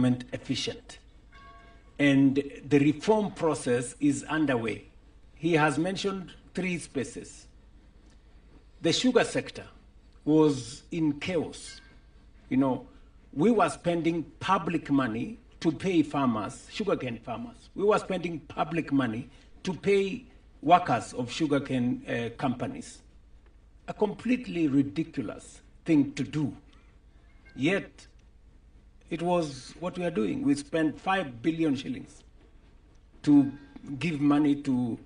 government efficient. And the reform process is underway. He has mentioned 3 spaces. The sugar sector was in chaos. You know, we were spending public money to pay farmers, sugarcane farmers. We were spending public money to pay workers of sugarcane companies. A completely ridiculous thing to do. Yet, it was what we are doing. We spent 5 billion shillings to give money to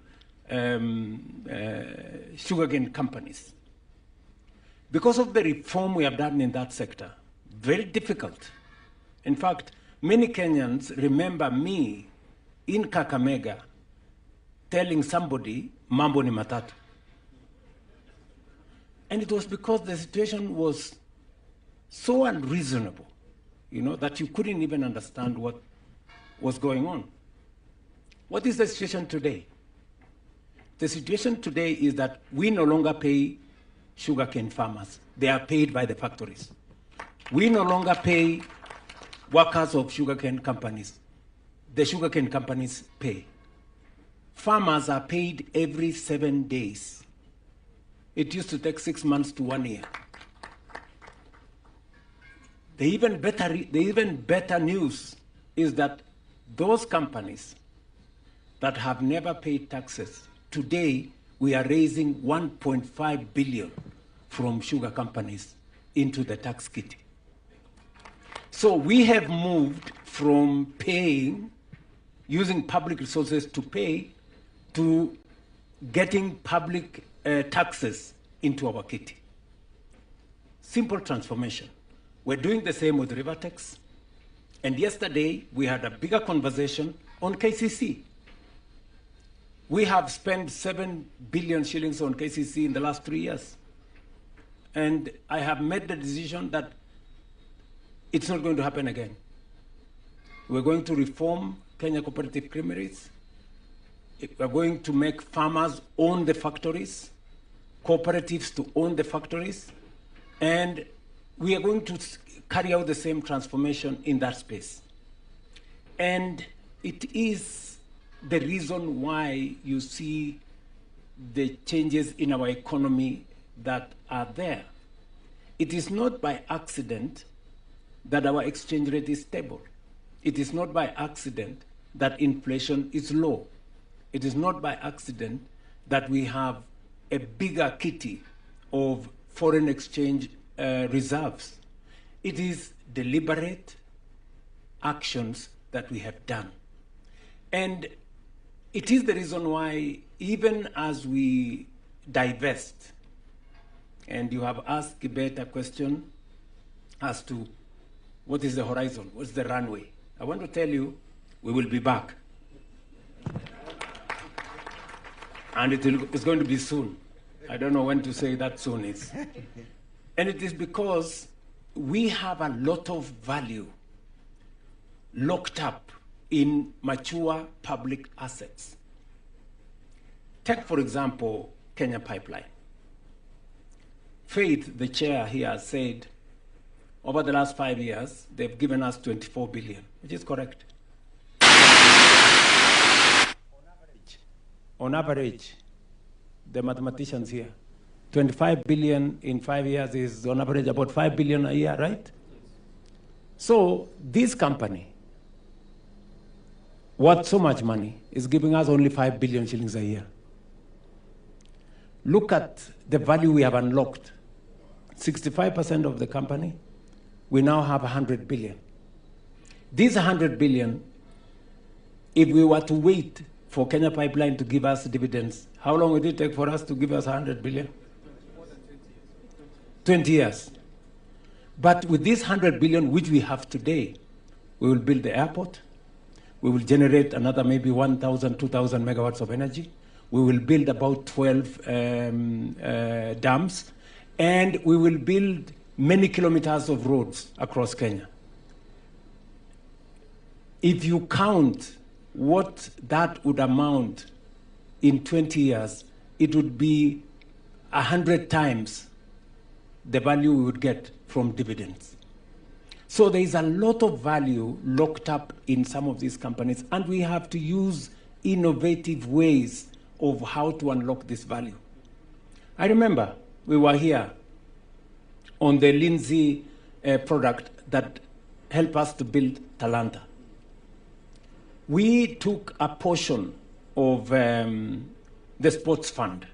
sugarcane companies. Because of the reform we have done in that sector, very difficult. In fact, many Kenyans remember me in Kakamega telling somebody, mambo ni matatu. And it was because the situation was so unreasonable, you know, that you couldn't even understand what was going on. What is the situation today? The situation today is that we no longer pay sugarcane farmers. They are paid by the factories. We no longer pay workers of sugarcane companies. The sugarcane companies pay. Farmers are paid every 7 days. It used to take 6 months to 1 year. The even better news is that those companies that have never paid taxes, today we are raising 1.5 billion from sugar companies into the tax kitty. So we have moved from paying, using public resources to pay, to getting public taxes into our kitty. Simple transformation. We're doing the same with river tax. And yesterday, we had a bigger conversation on KCC. We have spent 7 billion shillings on KCC in the last 3 years. And I have made the decision that it's not going to happen again. We're going to reform Kenya Cooperative Creameries. We're going to make farmers own the factories, cooperatives to own the factories, and we are going to carry out the same transformation in that space. And it is the reason why you see the changes in our economy that are there. It is not by accident that our exchange rate is stable. It is not by accident that inflation is low. It is not by accident that we have a bigger kitty of foreign exchange reserves. It is deliberate actions that we have done. And it is the reason why, even as we divest, and you have asked Kibet a question as to what is the horizon, what's the runway. I want to tell you, we will be back. And it's going to be soon. I don't know when to say that soon is. And it is because we have a lot of value locked up in mature public assets. Take, for example, Kenya Pipeline. Faith, the chair here, said over the last 5 years, they've given us 24 billion, which is correct. On average, the mathematicians here, 25 billion in 5 years is on average about 5 billion a year, right? So this company, worth so much money, is giving us only 5 billion shillings a year. Look at the value we have unlocked. 65% of the company, we now have 100 billion. These 100 billion, if we were to wait for Kenya Pipeline to give us dividends, how long would it take for us to give us 100 billion? 20 years. But with this 100 billion, which we have today, we will build the airport. We will generate another maybe 1,000, 2,000 megawatts of energy. We will build about 12 dams. And we will build many kilometers of roads across Kenya. If you count what that would amount in 20 years, it would be 100 times the value we would get from dividends. So there is a lot of value locked up in some of these companies, and we have to use innovative ways of how to unlock this value. I remember we were here on the Lindsay product that helped us to build Talanta. We took a portion of the sports fund.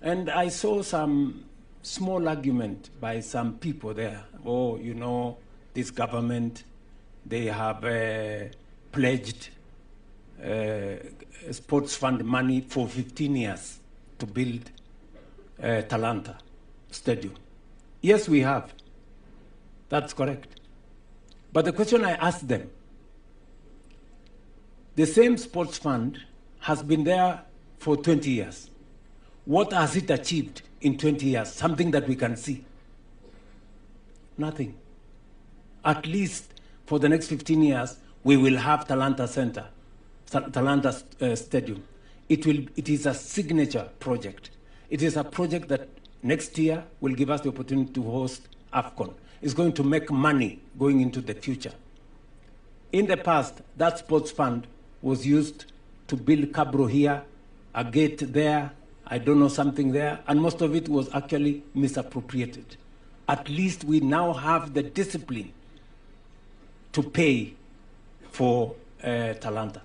And I saw some small argument by some people there. Oh, you know, this government, they have pledged sports fund money for 15 years to build Talanta Stadium. Yes, we have. That's correct. But the question I asked them, the same sports fund has been there for 20 years. What has it achieved in 20 years? Something that we can see. Nothing. At least for the next 15 years, we will have Talanta Center, Talanta Stadium. It is a signature project. It is a project that next year will give us the opportunity to host AFCON. It's going to make money going into the future. In the past, that sports fund was used to build Cabro here, a gate there, I don't know, something there, and most of it was actually misappropriated. At least we now have the discipline to pay for Talanta.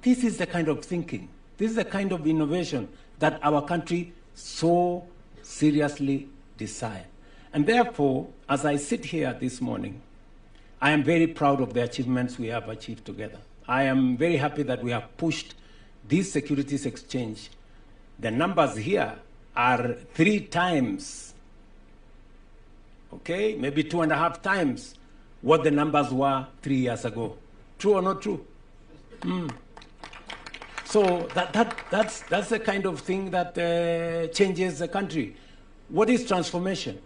This is the kind of thinking, this is the kind of innovation that our country so seriously desires. And therefore, as I sit here this morning, I am very proud of the achievements we have achieved together. I am very happy that we have pushed this securities exchange. The numbers here are 3 times, okay, maybe 2.5 times what the numbers were 3 years ago. True or not true? So that's the kind of thing that changes the country. What is transformation?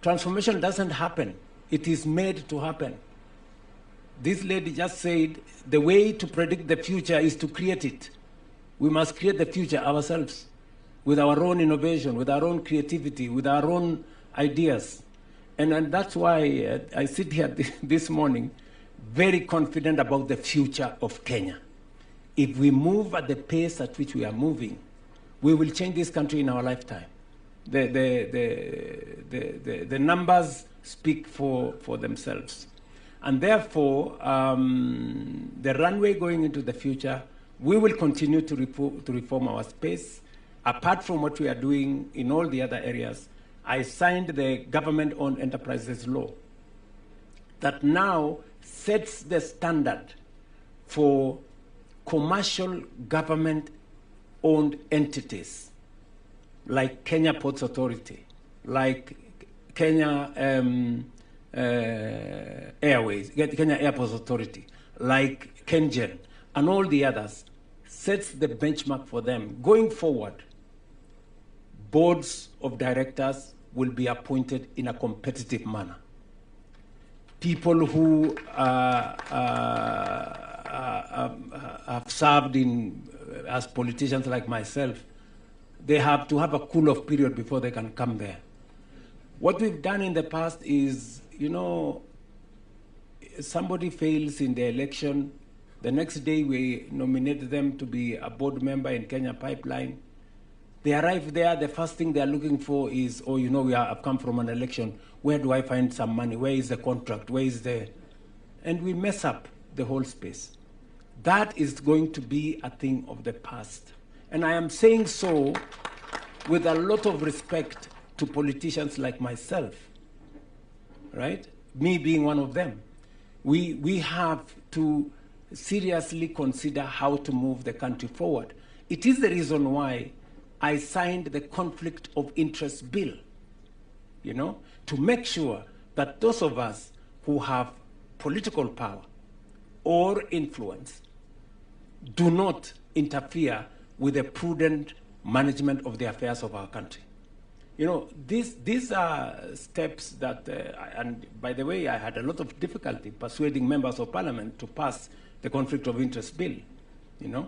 Transformation doesn't happen. It is made to happen. This lady just said the way to predict the future is to create it. We must create the future ourselves with our own innovation, with our own creativity, with our own ideas. And that's why I sit here this morning very confident about the future of Kenya. If we move at the pace at which we are moving, we will change this country in our lifetime. The numbers speak for themselves. And therefore, the runway going into the future, we will continue to reform our space. Apart from what we are doing in all the other areas, I signed the government-owned enterprises law that now sets the standard for commercial government-owned entities like Kenya Ports Authority, like Kenya Airways, Kenya Airports Authority, like Kenyan, and all the others, sets the benchmark for them. Going forward, boards of directors will be appointed in a competitive manner. People who have served as politicians like myself, they have to have a cool-off period before they can come there. What we've done in the past is, you know, somebody fails in the election, the next day we nominate them to be a board member in Kenya Pipeline. They arrive there, the first thing they're looking for is, oh, you know, I've come from an election. Where do I find some money? Where is the contract? Where is the... And we mess up the whole space. That is going to be a thing of the past. And I am saying so with a lot of respect to politicians like myself, right? Me being one of them. We have to seriously consider how to move the country forward. It is the reason why I signed the conflict of interest bill, you know, to make sure that those of us who have political power or influence do not interfere with the prudent management of the affairs of our country. You know, these are steps that, and by the way, I had a lot of difficulty persuading members of parliament to pass the conflict of interest bill, you know.